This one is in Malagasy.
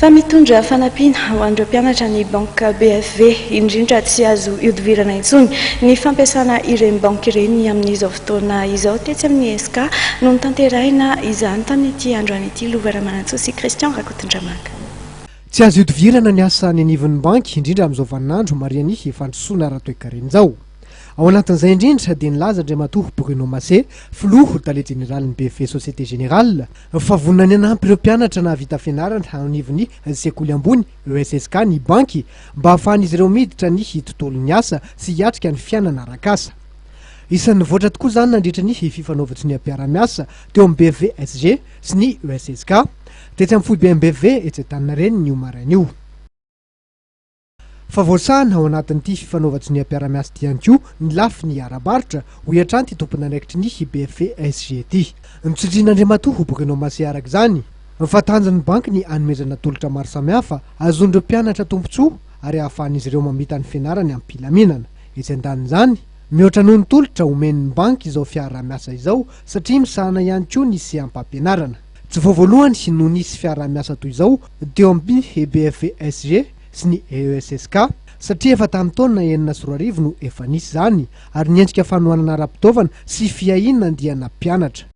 fa mitondra fanampiana ho an'ireo mpianatra ny banque BFV indrindra tsy azo iodivirana intsony ny fampiasana ireny banque ireny amin'izao fotoana izao. Tetsy amin'ny SK no nitanterahina izany tamin'ity androany ity Lovera-Manantsoa Christian Rakotondramanga. Tsy azo iodivirana ny asa ny anivon'ny banky indrindra amin'izao vaninandro mariany fandrosoana raha-toekareny izao. Ao anatin'izay indrindra dia nilaza Andriamatoa Bruno Massé, filoha tale généralin'ny BFV Société Générale, fa vonona ny anampy ireo mpianatra nahavita fianarana anivon'ny sekoly ambony ESSK ny banky mba ahafahan'izy ireo miditra ny tontolon'ny asa sy hiatrika ny fiainana arak'asa. Isan'ny voatra tokoa izany nandritra ny fifanaovatry ny ampiara-miasa teo amin'ny BFV SG sy ny ESSK tetsy amin'ny foibe BFV Etsetanareny ny maraina io. Fa voasana ao anatin'ity fifanaovatry ny ampiara-miasa ty ihany koa ny lafy ny ara-baritra ho iatranty tompony andraikitry ny BFV SG ty. Nitsindrian'Andriamatoa Bruno Massé araka izany fa tanjon'ny banky ny hanomezana tolotra maro samihafa azon'ireo mpianatra tompontsoa ary ahafahan'izy ireo mamita ny fianarany amin'ny mpilaminana. Etsy andanin'izany mihoatra noho ny tolotra omen'ny banky izao fiara-miasa izao satria misahana ihany koa ny sehampampianarana. Tsy vao voalohany no nisy fiara-miasa toy izao teo amin'ny BFV SG sy ny ESSK satria efa tamin'ny taona 2014 no efa nisy izany ary niendrika fanohanana ara-pitaovana sy fiahinana andiana mpianatra.